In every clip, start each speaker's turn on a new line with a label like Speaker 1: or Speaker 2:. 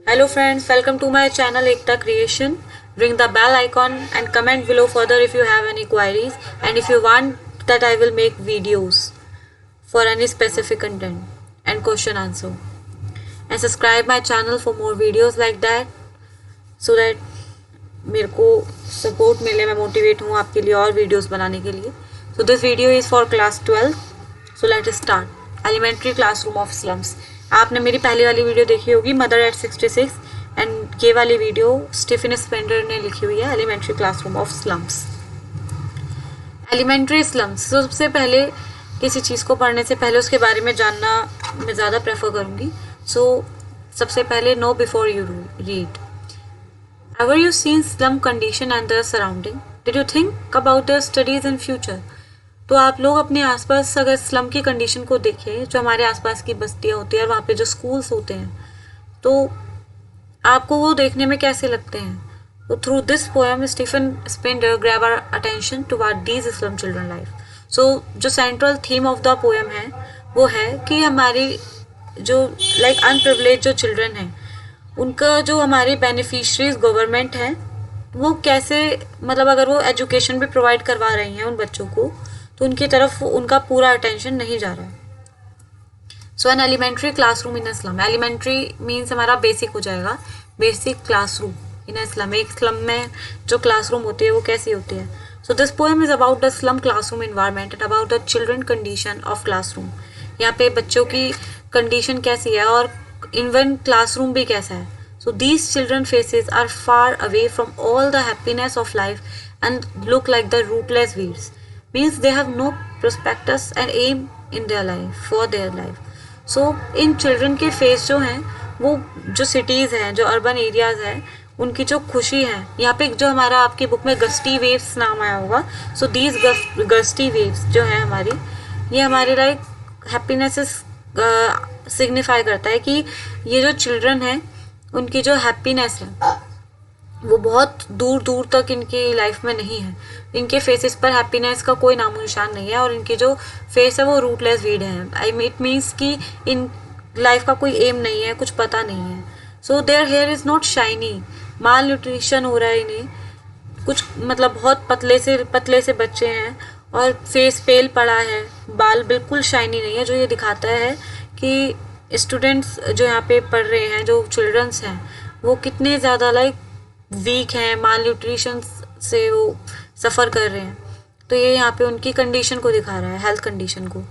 Speaker 1: Hello friends, welcome to my channel Ekta Creation. Ring the bell icon and comment below further if you have any queries and if you want that I will make videos for any specific content and question answer. And subscribe my channel for more videos like that so that मेरे को support मिले, मैं motivate हूँ आपके लिए और videos बनाने के लिए. So this video is for class 12. So let us start. Elementary classroom of slums. आपने मेरी पहली वाली वीडियो देखी होगी मदर एट 66 एंड ये वाली वीडियो स्टीफन स्पेंडर ने लिखी हुई है elementary classroom of slums. Elementary slums. तो सबसे पहले किसी चीज़ को पढ़ने से पहले उसके बारे में जानना मैं ज़्यादा प्रेफर करूँगी. सो सबसे पहले know before you read. Ever you seen slum condition and their surrounding? Did you think about their studies in future? तो आप लोग अपने आसपास अगर स्लम की कंडीशन को देखें, जो हमारे आसपास की बस्तियाँ होती हैं और वहाँ पे जो स्कूल्स होते हैं, तो आपको वो देखने में कैसे लगते हैं. तो through this poem Stephen Spender grab our attention toward these slum children life. So जो central theme of the poem है वो है कि हमारी जो लाइक अनप्रिविलेज जो चिल्ड्रन हैं उनका जो हमारे बेनिफिशरीज गवर्नमेंट है वो कैसे, मतलब अगर वो एजुकेशन भी प्रोवाइड करवा रही हैं उन बच्चों को तो उनकी तरफ उनका पूरा अटेंशन नहीं जा रहा है. So an elementary classroom in a slum. Elementary means हमारा बेसिक हो जाएगा, basic classroom in a slum. एक स्लम में जो क्लासरूम होती है वो कैसी होती है. So this poem is about the slum classroom environment and about the children condition of classroom. यहाँ पे बच्चों की कंडीशन कैसी है और इवन क्लासरूम भी कैसा है. So these children faces are far away from all the happiness of life and look like the rootless weeds. Means they have no prospectus and aim in their life, for their life. So in children के face जो हैं वो जो cities हैं, जो urban areas हैं, उनकी जो खुशी है, यहाँ पे जो हमारा आपकी बुक में गस्टी वेव्स नाम आया होगा. सो दीज गस्टी वेव्स जो है हमारी, ये हमारे लाइक हैप्पीनेस सिग्निफाई करता है कि ये जो चिल्ड्रन हैं उनकी जो हैप्पीनेस है वो बहुत दूर दूर तक इनकी लाइफ में नहीं है. इनके फेसेस पर हैप्पीनेस का कोई नामो निशान नहीं है और इनकी जो फेस है वो रूटलेस वीड है. इट मीन्स कि इन लाइफ का कोई एम नहीं है, कुछ पता नहीं है. So their hair is not shiny. Malnutrition हो रहा है इन्हें, कुछ मतलब बहुत पतले से बच्चे हैं और फेस पेल पड़ा है, बाल बिल्कुल शाइनी नहीं है, जो ये दिखाता है कि स्टूडेंट्स जो यहाँ पे पढ़ रहे हैं, जो चिल्ड्रंस हैं, वो कितने ज़्यादा लाइक वीक हैं, माल न्यूट्रिशन से वो सफ़र कर रहे हैं. तो ये यहाँ पे उनकी कंडीशन को दिखा रहा है, हेल्थ कंडीशन को.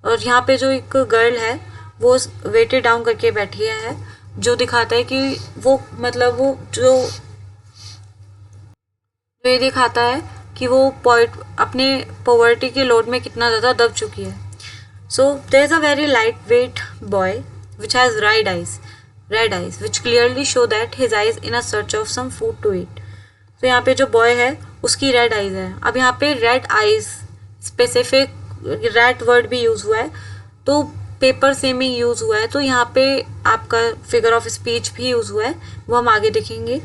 Speaker 1: और यहाँ पे जो एक गर्ल है वो वेटेड डाउन करके बैठी है, जो दिखाता है कि वो मतलब वो जो ये दिखाता है कि वो अपने पॉवर्टी के लोड में कितना ज़्यादा दब चुकी है. So there's a very lightweight boy which has red eyes which clearly show that his eyes in a search of some food to eat. तो यहाँ पे जो बॉय है उसकी रेड आइज है. अब यहाँ पे red eyes specific red word भी यूज़ हुआ है, तो पेपर सेमिंग यूज़ हुआ है, तो यहाँ पे आपका फिगर ऑफ स्पीच भी यूज़ हुआ है, वो हम आगे देखेंगे.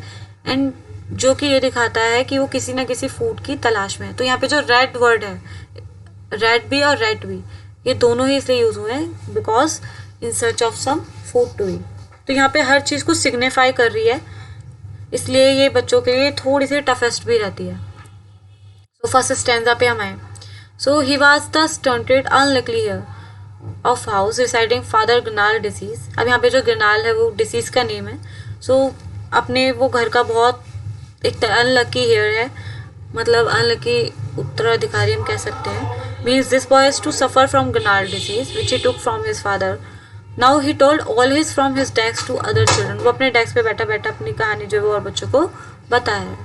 Speaker 1: एंड जो कि ये दिखाता है कि वो किसी ना किसी फूड की तलाश में है. तो यहाँ पे जो रेड वर्ड है, रेड भी और रेड भी, ये दोनों ही इसलिए यूज़ हुए हैं because in search of some food to eat. तो यहाँ पे हर चीज़ को सिग्निफाई कर रही है, इसलिए ये बच्चों के लिए थोड़ी सी टफेस्ट भी रहती है. सो फर्स्ट स्टैंजा पे हम आए. So he was the stunted unluckily heir of house reciting father gnarled disease. अब यहाँ पे जो गनाल है वो डिसीज़ का नेम है. सो अपने वो घर का बहुत एक अनलकी हेयर है, मतलब अनलकी उत्तराधिकारी हम कह सकते हैं. Means this boy is to suffer from Gnarl disease which he took from his father. Now he told all his from his decks to other children. वो अपने डेस्क पे बैठा बैठा अपनी कहानी जो है वो और बच्चों को बताया.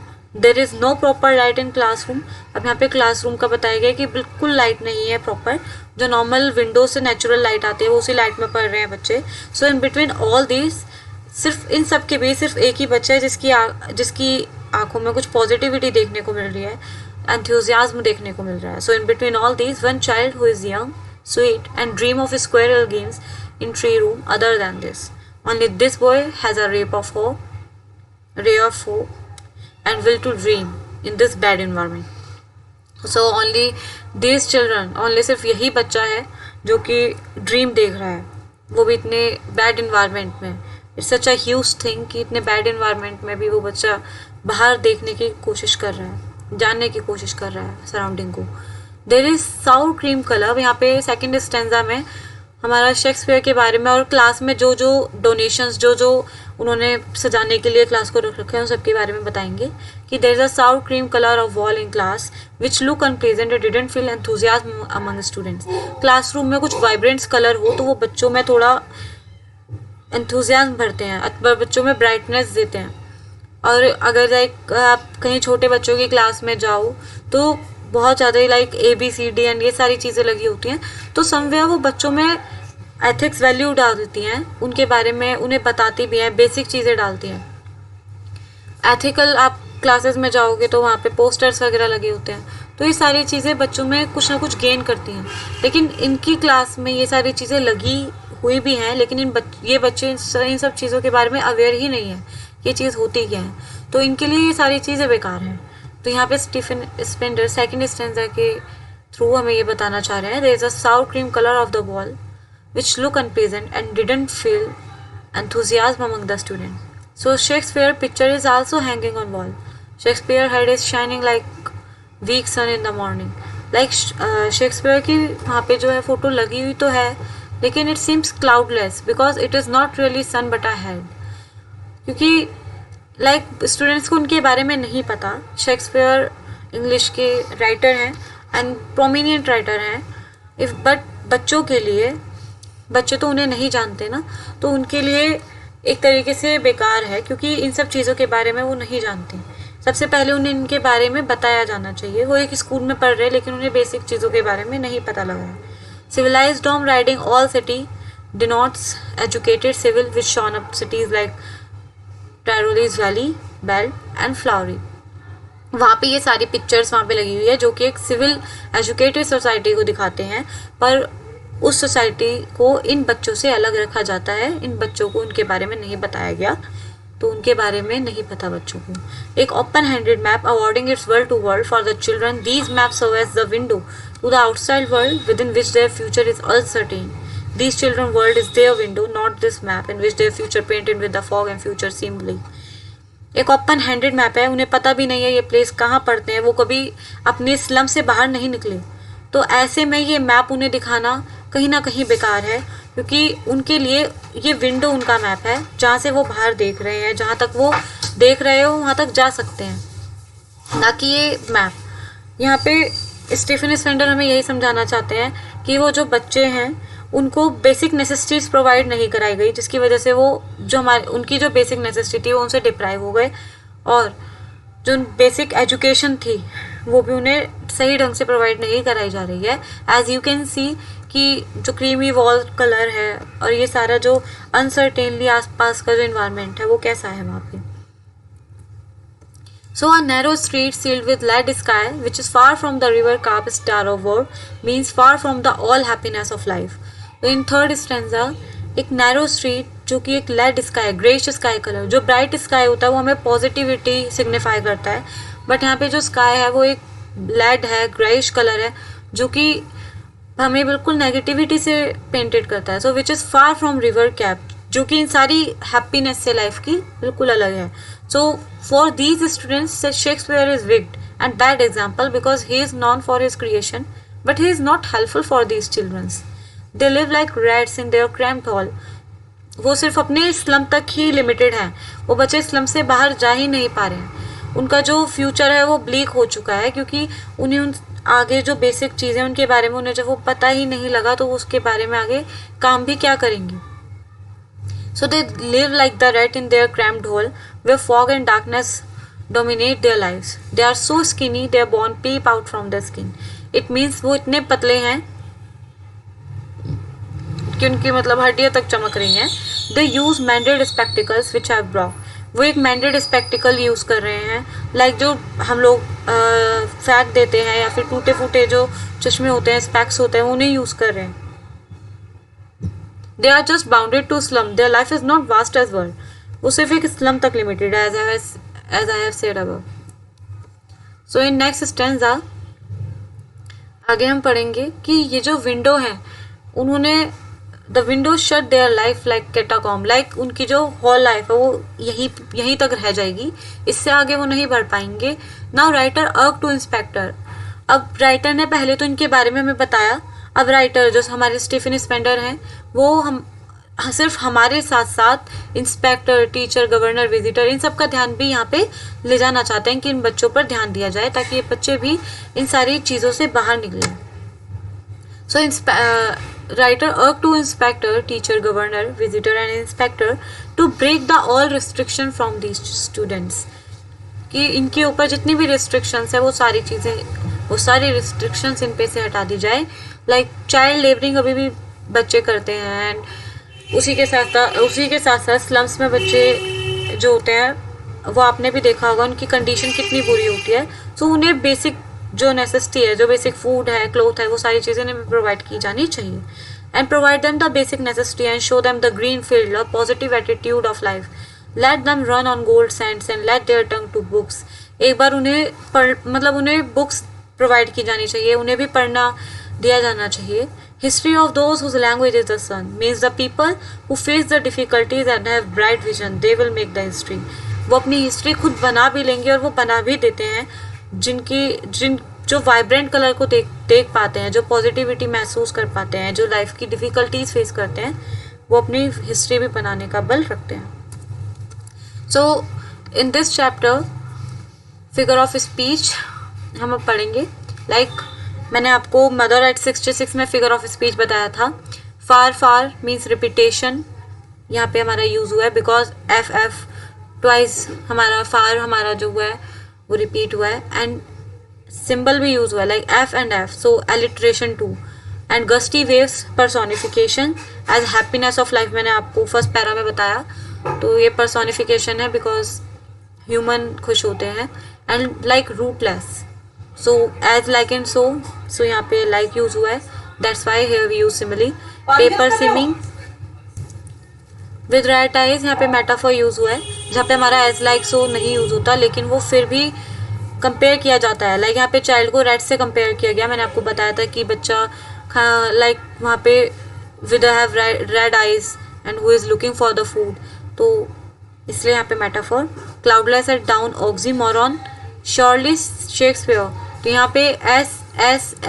Speaker 1: There is no proper light in classroom. अब यहाँ पे क्लासरूम का बताया गया कि बिल्कुल लाइट नहीं है प्रॉपर. जो नॉर्मल विंडो से नेचुरल लाइट आती है वो उसी लाइट में पढ़ रहे हैं बच्चे. सो इन बिटवीन ऑल दिस, सिर्फ इन सब के बीच सिर्फ एक ही बच्चा है जिसकी आंखों में कुछ पॉजिटिविटी देखने को मिल रही है, enthusiasm देखने को मिल रहा है. So in between all these, one child who is young, sweet and dream of squirrel games in tree room other than this. Only this boy has a ray of hope and will to dream in this bad environment. So only these children, only सिर्फ यही बच्चा है जो कि dream देख रहा है, वो भी इतने बैड इन्वायरमेंट में, it's such a huge thing कि इतने बैड इन्वायरमेंट में भी वो बच्चा बाहर देखने की कोशिश कर रहा है, जानने की कोशिश कर रहा है सराउंडिंग को। देर इज साउर क्रीम कलर, यहाँ पे सेकेंड स्टेंजा में हमारा शेक्सपियर के बारे में और क्लास में जो जो डोनेशंस जो उन्होंने सजाने के लिए क्लास को रख रखे हैं उन सब के बारे में बताएंगे कि there is a sour cream colour of wall in class which look unpleasant and didn't feel enthusiasm among students. Classroom में कुछ वाइब्रेंट्स कलर हो तो वो बच्चों में थोड़ा एंथुजियाज्म भरते हैं, बच्चों में ब्राइटनेस देते हैं। और अगर लाइक आप कहीं छोटे बच्चों की क्लास में जाओ तो बहुत ज़्यादा लाइक ABCD ये सारी चीज़ें लगी होती हैं, तो समवेयर वो बच्चों में एथिक्स वैल्यू डाल देती हैं, उनके बारे में उन्हें बताती भी हैं, बेसिक चीज़ें डालती हैं। एथिकल आप क्लासेस में जाओगे तो वहाँ पे पोस्टर्स वगैरह लगे होते हैं, तो ये सारी चीज़ें बच्चों में कुछ ना कुछ गेन करती हैं। लेकिन इनकी क्लास में ये सारी चीज़ें लगी हुई भी हैं, लेकिन ये बच्चे इन सब चीज़ों के बारे में अवेयर ही नहीं है ये चीज़ होती क्या है, तो इनके लिए ये सारी चीज़ें बेकार हैं। तो यहाँ पे स्टीफन स्पेंडर सेकेंड स्टेंजा के थ्रू हमें ये बताना चाह रहे हैं, there is a sour cream colour of the wall which look unpleasant and didn't feel enthusiasm among the students. So Shakespeare picture is also hanging on wall. Shakespeare head is shining like weak sun in the morning. Like Shakespeare की वहाँ पे जो है photo लगी हुई तो है, लेकिन it seems cloudless because it is not really sun but a head. क्योंकि लाइक स्टूडेंट्स को उनके बारे में नहीं पता। शेक्सपियर इंग्लिश के राइटर हैं एंड प्रोमिनिएंट राइटर हैं, इफ बट बच्चों के लिए, बच्चे तो उन्हें नहीं जानते ना, तो उनके लिए एक तरीके से बेकार है क्योंकि इन सब चीज़ों के बारे में वो नहीं जानते। सबसे पहले उन्हें इनके बारे में बताया जाना चाहिए। वो एक स्कूल में पढ़ रहे हैं लेकिन उन्हें बेसिक चीज़ों के बारे में नहीं पता लगा है। Civilized home riding all city denotes educated civil which shown up cities like Tyrolese valley, bell and flowery. वहाँ पे ये सारी पिक्चर्स वहाँ पे लगी हुई है जो कि एक सिविल एजुकेटेड सोसाइटी को दिखाते हैं, पर उस सोसाइटी को इन बच्चों से अलग रखा जाता है। इन बच्चों को उनके बारे में नहीं बताया गया, तो उनके बारे में नहीं पता बच्चों को। एक open handed map awarding its world to world for the children, these map serve as the window to the outside world within which their future is uncertain. These children world is their window, not this map in which their future painted with the fog and future seemed bleak. एक open handed map है, उन्हें पता भी नहीं है ये place कहाँ पड़ते हैं, वो कभी अपने स्लम से बाहर नहीं निकले, तो ऐसे में ये मैप उन्हें दिखाना कहीं ना कहीं बेकार है क्योंकि उनके लिए ये विंडो उनका मैप है जहाँ से वो बाहर देख रहे हैं, जहाँ तक वो देख रहे हो वहाँ तक जा सकते हैं, ना कि ये मैप। यहाँ पे स्टीफन स्पेंडर हमें यही समझाना चाहते हैं कि वो जो बच्चे हैं उनको बेसिक नेसेसिटीज़ प्रोवाइड नहीं कराई गई, जिसकी वजह से वो जो उनकी जो बेसिक नेसेसिटी वो उनसे डिप्राइव हो गए, और जो बेसिक एजुकेशन थी वो भी उन्हें सही ढंग से प्रोवाइड नहीं कराई जा रही है। एज यू कैन सी कि जो क्रीमी वॉल कलर है और ये सारा जो अनसर्टेनली आसपास का जो इन्वायरमेंट है वो कैसा है वहाँ पे। So a narrow street sealed with lead sky, which is far from the river carved star of war, means far from the all happiness of life. तो इन थर्ड स्टेंजा एक नैरो स्ट्रीट जो कि एक lead sky, greyish sky colour, जो bright sky होता है वो हमें पॉजिटिविटी सिग्निफाई करता है, बट यहाँ पे जो स्काई है वो एक लेड है, ग्रेइश कलर है जो कि हमें बिल्कुल नेगेटिविटी से पेंटेड करता है। So which is far from river cap, जो कि इन सारी हैप्पीनेस से लाइफ की बिल्कुल अलग है। So for these students Shakespeare is wicked and bad example because he is known for his creation but he is not helpful for these childrens. They live like rats in their cramped hall. वो सिर्फ अपने slum तक ही limited हैं, वो बच्चे slum से बाहर जा ही नहीं पा रहे हैं। उनका जो फ्यूचर है वो ब्लीक हो चुका है क्योंकि उन्हें उन आगे जो बेसिक चीज़ें उनके बारे में उन्हें जब वो पता ही नहीं लगा तो उसके बारे में आगे काम भी क्या करेंगे। So they live like the rat in their cramped hole where fog and darkness dominate their lives. They are so skinny their bone peep out from the skin. It means वो इतने पतले हैं कि उनकी मतलब हड्डियाँ तक चमक रही हैं। They use mended spectacles which have broke. वो एक mended spectacle यूज़ कर रहे हैं, लाइक जो हम लोग फेंक देते हैं या फिर टूटे फूटे जो चश्मे होते हैं, स्पेक्स होते हैं, उन्हें यूज़ कर रहे हैं। They are just bounded to slum. Their life is not vast as world. वो सिर्फ एक स्लम तक लिमिटेड है, as I have said above. So in next stanza आगे हम पढ़ेंगे कि ये जो विंडो है उन्होंने the Windows shut their life like catacomb, like उनकी जो होल लाइफ है वो यहीं तक रह जाएगी, इससे आगे वो नहीं बढ़ पाएंगे. नाउ राइटर अर्क टू इंस्पेक्टर. अब राइटर ने पहले तो इनके बारे में हमें बताया. अब राइटर जो हमारे स्टीफन स्पेंडर हैं वो हम सिर्फ हमारे साथ साथ इंस्पेक्टर, टीचर, गवर्नर, विजिटर, इन सब का ध्यान भी यहाँ पे ले जाना चाहते हैं कि इन बच्चों पर ध्यान दिया जाए ताकि ये बच्चे भी इन सारी चीज़ों से बाहर निकलें. सो writer urged to inspector, teacher, governor, visitor and inspector to break the all restriction from these students. कि इनके ऊपर जितनी भी restrictions है वो सारी restrictions इन पे से हटा दी जाए. लाइक चाइल्ड लेबरिंग अभी भी बच्चे करते हैं एंड उसी के साथ साथ स्लम्स में बच्चे जो होते हैं वो आपने भी देखा होगा उनकी कंडीशन कितनी बुरी होती है. सो उन्हें बेसिक जो नेसेसिटी है, जो बेसिक फूड है, क्लोथ है, वो सारी चीज़ें इन्हें प्रोवाइड की जानी चाहिए. And provide them the basic necessity and show them the green field of positive attitude of life. Let them run on gold sands and let their tongue to books. एक बार उन्हें बुक्स प्रोवाइड की जानी चाहिए, उन्हें भी पढ़ना दिया जाना चाहिए. History of those whose language is the sun means the people who face the difficulties and have bright vision they will make the history. वो अपनी हिस्ट्री खुद बना भी लेंगे और वो बना भी देते हैं जो वाइब्रेंट कलर को देख पाते हैं, जो पॉजिटिविटी महसूस कर पाते हैं, जो लाइफ की डिफ़िकल्टीज फेस करते हैं, वो अपनी हिस्ट्री भी बनाने का बल रखते हैं. So in this chapter figure of speech हम अब पढ़ेंगे. लाइक मैंने आपको मदर एट 66 में फिगर ऑफ स्पीच बताया था. फार मीन्स रिपीटेशन, यहाँ पे हमारा यूज़ हुआ है बिकॉज एफ ट्वाइस हमारा जो हुआ है वो रिपीट हुआ है. एंड सिंबल भी यूज हुआ है like f and f, so alliteration too. And gusty waves personification as happiness of life, मैंने आपको फर्स्ट पैरा में बताया. तो ये पर्सोनिफिकेशन है बिकॉज ह्यूमन खुश होते हैं. And like rootless, so as like and so यहाँ पे लाइक यूज हुआ है, that's why here we use simile. Paper seeming with red eyes, यहाँ पे मेटाफॉर यूज हुआ है जहाँ पे हमारा एज लाइक सो नहीं यूज होता लेकिन वो फिर भी कंपेयर किया जाता है. लाइक यहाँ पे चाइल्ड को रेड से कंपेयर किया गया. मैंने आपको बताया था कि बच्चा लाइक वहाँ पे with have red eyes and who is looking for the food, तो इसलिए यहाँ पे metaphor. Cloudless at dawn oxymoron surely Shakespeare, तो यहाँ पे एस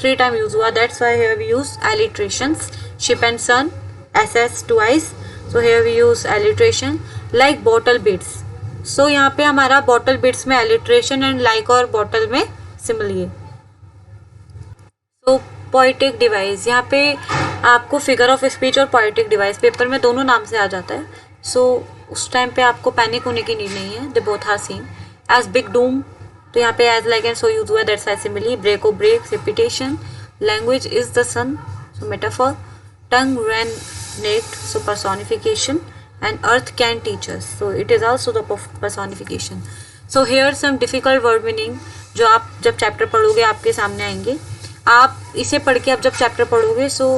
Speaker 1: 3 टाइम यूज हुआ, that's why here we use alliterations. Ship and sun s twice, so here we use alliteration. Like bottle bits, so यहाँ पे हमारा बॉटल बिट्स में alliteration and like और bottle में सिमिली है. सो पोएटिक डिवाइस, यहाँ पे आपको फिगर ऑफ स्पीच और पोएटिक डिवाइस पेपर में दोनों नाम से आ जाता है. सो उस टाइम पे आपको पैनिक होने की नीड नहीं है, they both are same. As big doom, तो यहाँ पे as like and so use हुआ, that's why simile. Break O break, repetition. Language is the sun, so metaphor. Tongue ran net, so personification. And earth can teach us, so it is also the personification. So here some difficult word meaning जो आप जब chapter पढ़ोगे आपके सामने आएंगे. आप इसे पढ़ के आप जब चैप्टर पढ़ोगे सो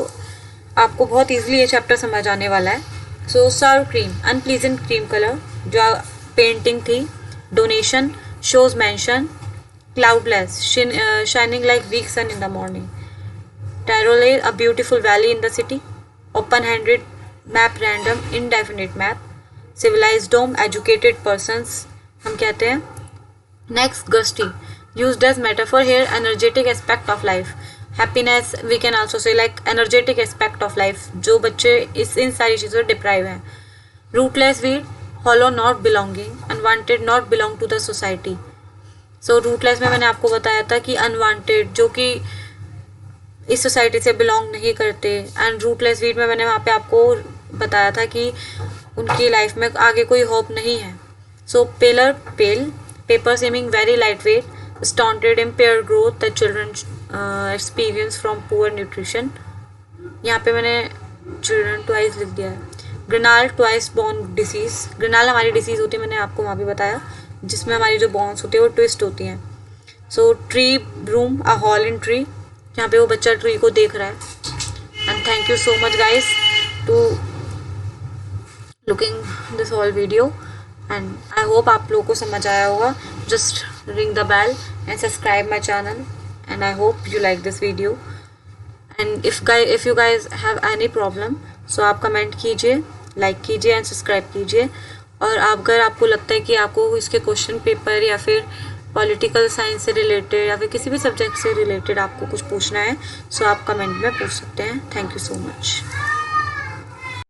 Speaker 1: आपको बहुत ईजिली ये चैप्टर समझ आने वाला है. So sour cream, unpleasant cream colour जो पेंटिंग थी. Donation, shows mention. Cloudless, shining like weak sun in the morning. Tyrol, a beautiful valley in the city. Open handed map, random indefinite map. Civilized dome, educated persons हम कहते हैं. Next gusty, used as metaphor here. Energetic aspect of life. Happiness we can also say like energetic aspect of life, जो बच्चे इन सारी चीज़ों से deprive हैं. Rootless weed, hollow, not belonging. Unwanted, not belong to the society. So rootless में मैंने आपको बताया था कि अनवांटेड जो कि इस सोसाइटी से बिलोंग नहीं करते. एंड रूटलेस वीड में मैंने वहाँ पे आपको बताया था कि उनकी लाइफ में आगे कोई होप नहीं है. So paler, pale. Paper seeming very light weight. Stunted, impair growth the children experience from poor nutrition. यहाँ पे मैंने चिल्ड्रन ट्वाइस लिख दिया है. Gnarled, twice bone disease. Gnarled हमारी डिसीज़ होती है, मैंने आपको वहाँ भी बताया, जिसमें हमारी जो बोन्स होती है वो ट्विस्ट होती हैं. So tree, broom, a hole in tree. यहाँ पे वो बच्चा ट्री को देख रहा है. And thank you so much guys to looking this whole video and I hope आप लोगों को समझ आया होगा. Just ring the bell and subscribe my channel and I hope you like this video and if you guys have any problem so आप comment कीजिए, like कीजिए and subscribe कीजिए। और अगर आपको लगता है कि आपको इसके क्वेश्चन पेपर या फिर पॉलिटिकल साइंस से रिलेटेड या फिर किसी भी सब्जेक्ट से रिलेटेड आपको कुछ पूछना है सो आप कमेंट में पूछ सकते हैं। Thank you so much.